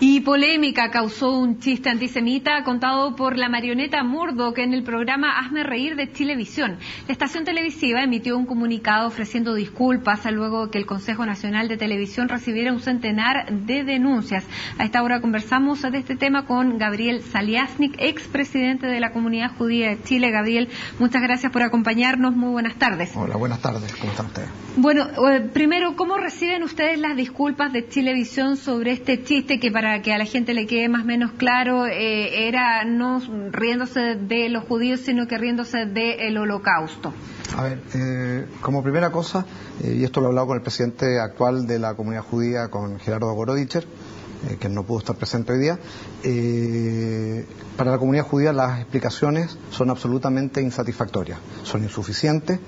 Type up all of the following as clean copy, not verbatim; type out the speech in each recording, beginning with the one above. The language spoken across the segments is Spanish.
Y polémica causó un chiste antisemita contado por la marioneta Murdoch en el programa Hazme Reír de Chilevisión. La estación televisiva emitió un comunicado ofreciendo disculpas luego que el Consejo Nacional de Televisión recibiera un centenar de denuncias. A esta hora conversamos de este tema con Gabriel Saliasnik, expresidente de la Comunidad Judía de Chile. Gabriel, muchas gracias por acompañarnos. Muy buenas tardes. Hola, buenas tardes. ¿Cómo están ustedes? Bueno, primero, ¿cómo reciben ustedes las disculpas de Chilevisión sobre este chiste que, para que a la gente le quede más o menos claro, era no riéndose de los judíos, sino que riéndose del Holocausto? A ver, como primera cosa, y esto lo he hablado con el presidente actual de la Comunidad Judía, con Gerardo Gorodischer, que no pudo estar presente hoy día, para la comunidad judía las explicaciones son absolutamente insatisfactorias, son insuficientes,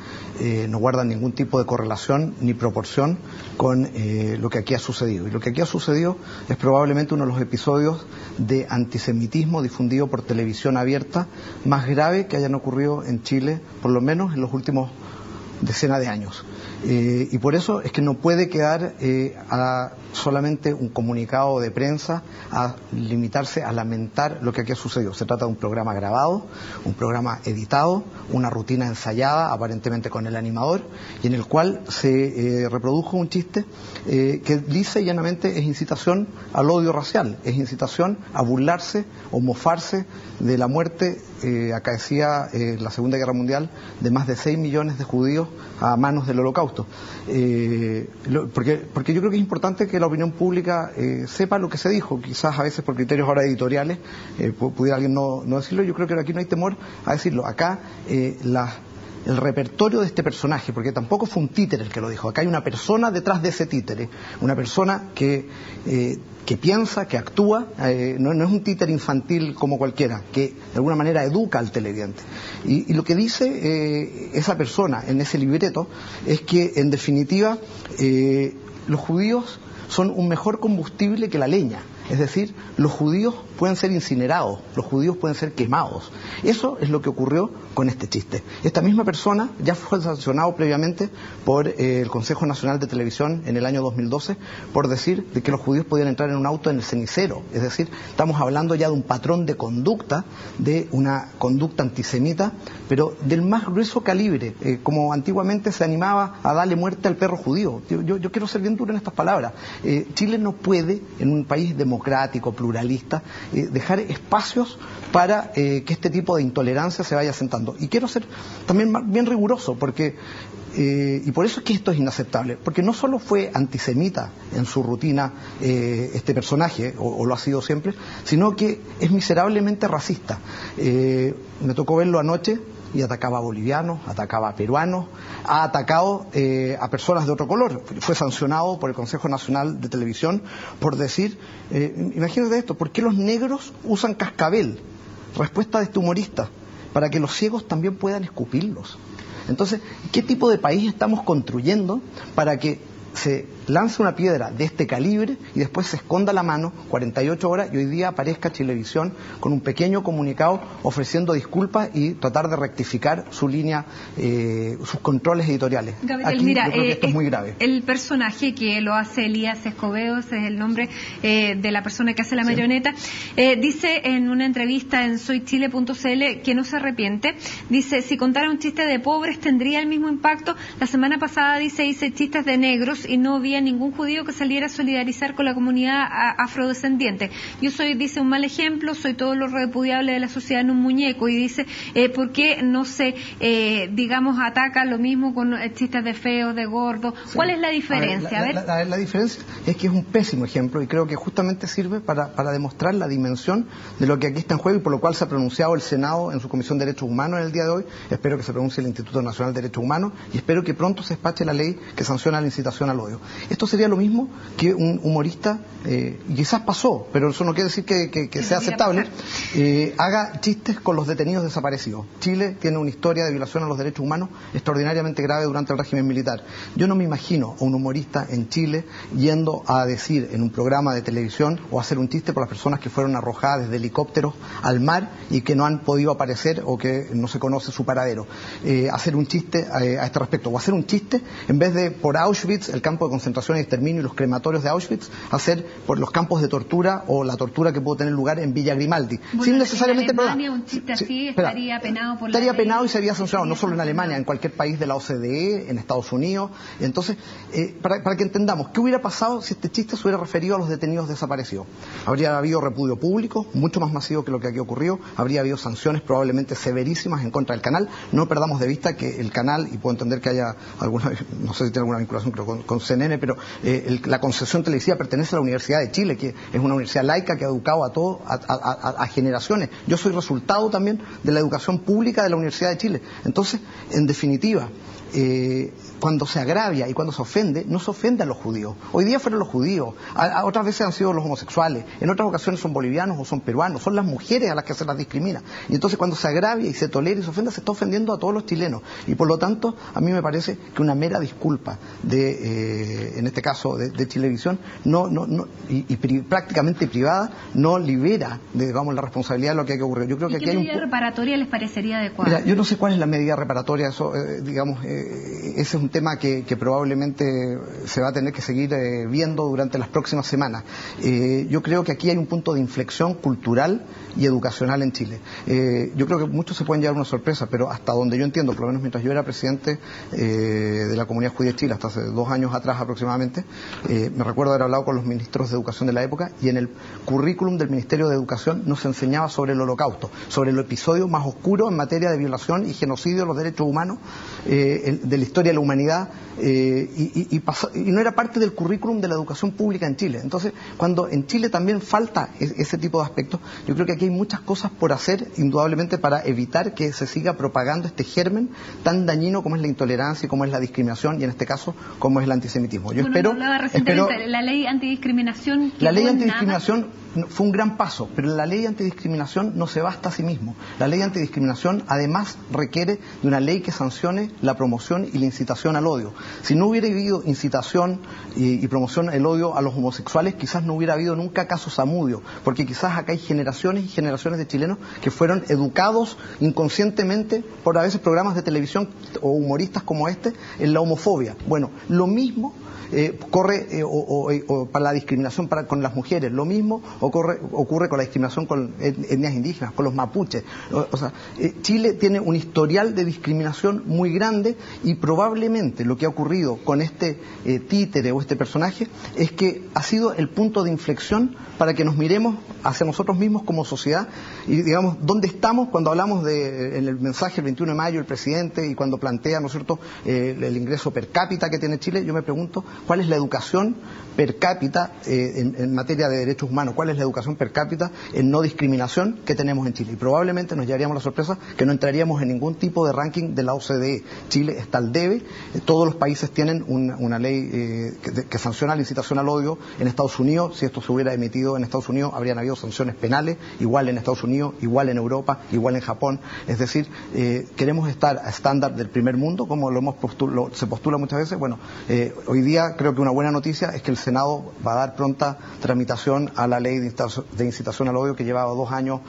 no guardan ningún tipo de correlación ni proporción con lo que aquí ha sucedido. Y lo que aquí ha sucedido es probablemente uno de los episodios de antisemitismo difundido por televisión abierta más grave que hayan ocurrido en Chile, por lo menos en los últimos decenas de años. Y por eso es que no puede quedar a solamente un comunicado de prensa, a limitarse a lamentar lo que aquí ha sucedido. Se trata de un programa grabado, un programa editado, una rutina ensayada, aparentemente con el animador, y en el cual se reprodujo un chiste que lisa y llanamente es incitación al odio racial, es incitación a burlarse o mofarse de la muerte acaecida en la Segunda Guerra Mundial de más de 6 millones de judíos a manos del Holocausto. Porque yo creo que es importante que la opinión pública sepa lo que se dijo. Quizás a veces por criterios ahora editoriales pudiera alguien no decirlo. Yo creo que aquí no hay temor a decirlo. Acá el repertorio de este personaje, porque tampoco fue un títere el que lo dijo, acá hay una persona detrás de ese títere, una persona que piensa, que actúa, no es un títere infantil como cualquiera, que de alguna manera educa al televidente. Y lo que dice esa persona en ese libreto es que, en definitiva, los judíos son un mejor combustible que la leña. Es decir, los judíos pueden ser incinerados, los judíos pueden ser quemados. Eso es lo que ocurrió con este chiste. Esta misma persona ya fue sancionado previamente por el Consejo Nacional de Televisión en el año 2012 por decir de que los judíos podían entrar en un auto en el cenicero. Es decir, estamos hablando ya de un patrón de conducta, de una conducta antisemita, pero del más grueso calibre, como antiguamente se animaba a darle muerte al perro judío. Yo quiero ser bien duro en estas palabras. Chile no puede, en un país democrático, pluralista, dejar espacios para que este tipo de intolerancia se vaya asentando. Y quiero ser también bien riguroso, porque y por eso es que esto es inaceptable, porque no solo fue antisemita en su rutina este personaje, o lo ha sido siempre, sino que es miserablemente racista. Me tocó verlo anoche y atacaba a bolivianos, atacaba a peruanos, ha atacado a personas de otro color. Fue sancionado por el Consejo Nacional de Televisión por decir, imagínate esto, ¿por qué los negros usan cascabel? Respuesta de este humorista, para que los ciegos también puedan escupirlos. Entonces, ¿qué tipo de país estamos construyendo para que se lance una piedra de este calibre y después se esconda la mano 48 horas y hoy día aparezca Chilevisión con un pequeño comunicado ofreciendo disculpas y tratar de rectificar su línea, sus controles editoriales? Gabriel, aquí mira, yo creo que esto es muy grave. El personaje que lo hace Elías Escobedo, ese es el nombre de la persona que hace la marioneta, dice en una entrevista en soychile.cl que no se arrepiente. Dice, si contara un chiste de pobres tendría el mismo impacto. La semana pasada, dice, hice chistes de negros y no había ningún judío que saliera a solidarizar con la comunidad afrodescendiente. Yo soy, dice, un mal ejemplo, soy todo lo repudiable de la sociedad en un muñeco. Y dice, ¿por qué no se, digamos, ataca lo mismo con chistes de feos, de gordos? Sí. ¿Cuál es la diferencia? La diferencia es que es un pésimo ejemplo y creo que justamente sirve para demostrar la dimensión de lo que aquí está en juego y por lo cual se ha pronunciado el Senado en su Comisión de Derechos Humanos en el día de hoy. Espero que se pronuncie el Instituto Nacional de Derechos Humanos y espero que pronto se despache la ley que sanciona la incitación al odio. Esto sería lo mismo que un humorista, y quizás pasó, pero eso no quiere decir que sea aceptable, haga chistes con los detenidos desaparecidos. Chile tiene una historia de violación a los derechos humanos extraordinariamente grave durante el régimen militar. Yo no me imagino a un humorista en Chile yendo a decir en un programa de televisión o hacer un chiste por las personas que fueron arrojadas desde helicópteros al mar y que no han podido aparecer o que no se conoce su paradero. Hacer un chiste a este respecto, o hacer un chiste en vez de por Auschwitz, el campo de concentración concentración y exterminio y los crematorios de Auschwitz a ser por los campos de tortura o la tortura que pudo tener lugar en Villa Grimaldi. Bueno, sin necesariamente en Alemania un chiste así estaría penado por estaría la ley. penado y sería sancionado, no solo en Alemania, en cualquier país de la OCDE, en Estados Unidos. Entonces, para que entendamos, ¿qué hubiera pasado si este chiste se hubiera referido a los detenidos desaparecidos? Habría habido repudio público, mucho más masivo que lo que aquí ocurrió, habría habido sanciones probablemente severísimas en contra del canal. No perdamos de vista que el canal, y puedo entender que haya alguna, no sé si tiene alguna vinculación creo, con CNN, pero la concesión televisiva pertenece a la Universidad de Chile, que es una universidad laica que ha educado a generaciones. Yo soy resultado también de la educación pública de la Universidad de Chile. Entonces, en definitiva, cuando se agravia y cuando se ofende, no se ofende a los judíos. Hoy día fueron los judíos, otras veces han sido los homosexuales, en otras ocasiones son bolivianos o son peruanos, son las mujeres a las que se las discrimina. Y entonces cuando se agravia y se tolera y se ofende, se está ofendiendo a todos los chilenos. Y por lo tanto, a mí me parece que una mera disculpa en este caso de Chilevisión, prácticamente privada, no libera, digamos, la responsabilidad de lo que ocurrió. Yo creo que ¿Y qué medida reparatoria les parecería adecuada? Mira, yo no sé cuál es la medida reparatoria, eso, ese es un tema que probablemente se va a tener que seguir viendo durante las próximas semanas. Yo creo que aquí hay un punto de inflexión cultural y educacional en Chile. Yo creo que muchos se pueden llevar una sorpresa, pero hasta donde yo entiendo, por lo menos mientras yo era presidente de la Comunidad Judía de Chile, hasta hace 2 años atrás aproximadamente, me recuerdo haber hablado con los ministros de Educación de la época, y en el currículum del Ministerio de Educación nos enseñaba sobre el Holocausto, sobre el episodio más oscuro en materia de violación y genocidio de los derechos humanos de la historia de la humanidad, y no era parte del currículum de la educación pública en Chile. Entonces, cuando en Chile también falta ese tipo de aspectos, yo creo que aquí hay muchas cosas por hacer, indudablemente, para evitar que se siga propagando este germen tan dañino como es la intolerancia y como es la discriminación, y en este caso, como es el antisemitismo. Yo espero la ley antidiscriminación. La ley antidiscriminación fue un gran paso, pero la ley antidiscriminación no se basta a sí mismo. La ley antidiscriminación además requiere de una ley que sancione la promoción y la incitación al odio. Si no hubiera habido incitación y promoción al odio a los homosexuales, quizás no hubiera habido nunca caso Zamudio, porque quizás acá hay generaciones y generaciones de chilenos que fueron educados inconscientemente por a veces programas de televisión o humoristas como este en la homofobia. Bueno, lo mismo ocurre para la discriminación con las mujeres, lo mismo ocurre con la discriminación con etnias indígenas, con los mapuches. O sea, Chile tiene un historial de discriminación muy grande, y probablemente lo que ha ocurrido con este títere o este personaje es que ha sido el punto de inflexión para que nos miremos hacia nosotros mismos como sociedad y digamos dónde estamos cuando hablamos en el mensaje el 21 de mayo el presidente, y cuando plantea, ¿no es cierto?, el ingreso per cápita que tiene Chile. Yo me pregunto cuál es la educación per cápita en materia de derechos humanos, cuál es la educación per cápita en no discriminación que tenemos en Chile, y probablemente nos llevaríamos la sorpresa que no entraríamos en ningún tipo de ranking de la OCDE. Chile está al debe. Todos los países tienen una ley que sanciona la incitación al odio. En Estados Unidos, si esto se hubiera emitido en Estados Unidos, habrían habido sanciones penales, igual en Estados Unidos, igual en Europa, igual en Japón. Es decir, queremos estar a estándar del primer mundo, como se postula muchas veces. Bueno, hoy día creo que una buena noticia es que el Senado va a dar pronta tramitación a la ley de incitación al odio, que llevaba 2 años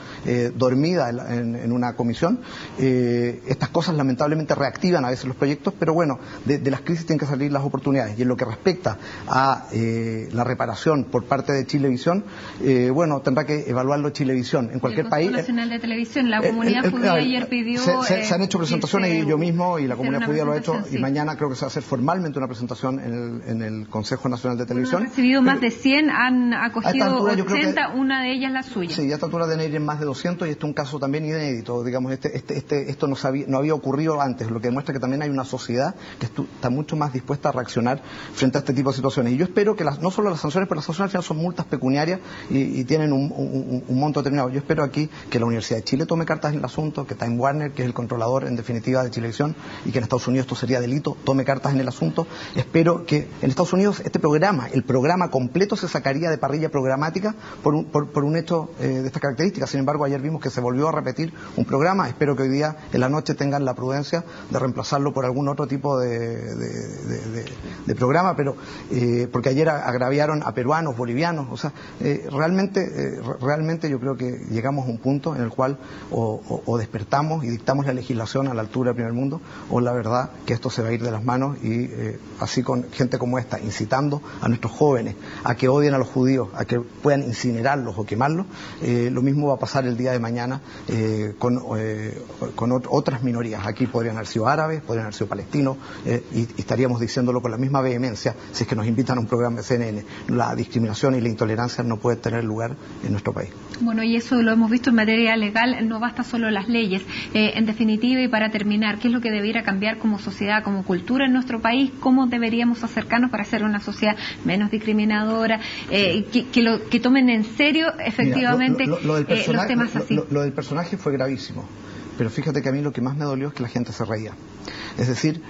dormida en una comisión. Estas cosas lamentablemente reactivan a veces los proyectos, pero bueno, de las crisis tienen que salir las oportunidades. Y en lo que respecta a la reparación por parte de Chilevisión, bueno, tendrá que evaluarlo Chilevisión. En cualquier país... El Consejo Nacional de Televisión, la Comunidad Judía ayer pidió... Se han hecho presentaciones, y yo mismo y la Comunidad Judía lo ha hecho, sí. Y mañana creo que se va a hacer formalmente una presentación en el Consejo Nacional de Televisión. Han recibido más de 100, han acogido 80, una de ellas la suya. Sí, a esta altura deben ir en más de 200, y este es un caso también inédito. Digamos, esto no había ocurrido antes, lo que demuestra que también hay una sociedad que está mucho más dispuesta a reaccionar frente a este tipo de situaciones. Y yo espero que no solo las sanciones, pero las sanciones al final son multas pecuniarias y tienen un monto determinado. Yo espero aquí que la Universidad de Chile tome cartas en el asunto, que Time Warner, que es el controlador en definitiva de Chilevisión, y que en Estados Unidos esto sería delito, tome cartas en el asunto. Espero que en Estados Unidos el programa completo se sacaría de parrilla programática, por un hecho de estas características. Sin embargo, ayer vimos que se volvió a repetir un programa. Espero que hoy día en la noche tengan la prudencia de reemplazarlo por algún otro tipo de programa, pero porque ayer agraviaron a peruanos, bolivianos. O sea, realmente yo creo que llegamos a un punto en el cual o despertamos y dictamos la legislación a la altura del primer mundo, o la verdad que esto se va a ir de las manos, y así con gente como esta incitando a nuestros jóvenes a que odien a los judíos, a que puedan incinerarlos o quemarlos, lo mismo va a pasar el día de mañana con otras minorías. Aquí podrían haber sido árabes, podrían haber sido palestinos, y estaríamos diciéndolo con la misma vehemencia si es que nos invitan a un programa de CNN. La discriminación y la intolerancia no puede tener lugar en nuestro país. Bueno, y eso lo hemos visto en materia legal, no basta solo las leyes. En definitiva, y para terminar, ¿qué es lo que debiera cambiar como sociedad, como cultura en nuestro país? ¿Cómo deberíamos acercarnos para ser una sociedad menos discriminadora, que tomen en serio efectivamente los temas así? Lo del personaje fue gravísimo, pero fíjate que a mí lo que más me dolió es que la gente se reía. Es decir,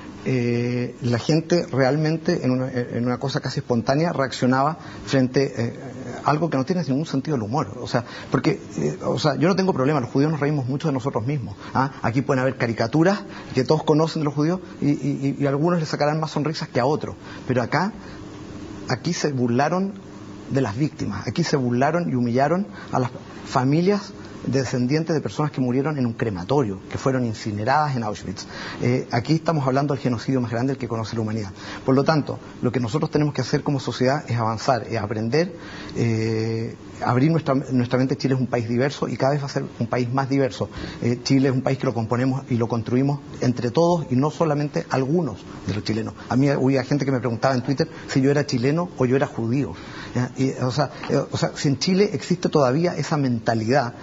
la gente realmente en una cosa casi espontánea reaccionaba frente a algo que no tiene ningún sentido del humor. O sea, porque yo no tengo problema, los judíos nos reímos mucho de nosotros mismos. Aquí pueden haber caricaturas que todos conocen de los judíos y a algunos les sacarán más sonrisas que a otros, pero aquí se burlaron de las víctimas, aquí se burlaron y humillaron a las familias descendientes de personas que murieron en un crematorio, que fueron incineradas en Auschwitz. Aquí estamos hablando del genocidio más grande que conoce la humanidad. Por lo tanto, lo que nosotros tenemos que hacer como sociedad es avanzar, es aprender, abrir nuestra mente. Chile es un país diverso y cada vez va a ser un país más diverso. Chile es un país que lo componemos y lo construimos entre todos y no solamente algunos de los chilenos. A mí había gente que me preguntaba en Twitter si yo era chileno o yo era judío. Si en Chile existe todavía esa mentalidad,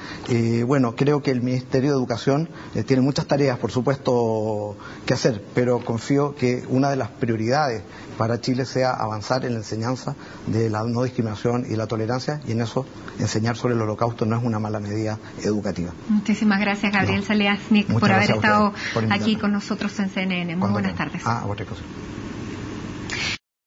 bueno, creo que el Ministerio de Educación tiene muchas tareas, por supuesto, que hacer, pero confío que una de las prioridades para Chile sea avanzar en la enseñanza de la no discriminación y la tolerancia, y en eso enseñar sobre el Holocausto no es una mala medida educativa. Muchísimas gracias, Gabriel Zaleaznik, por haber estado aquí con nosotros en CNN. Muy buenas tardes. Otra cosa.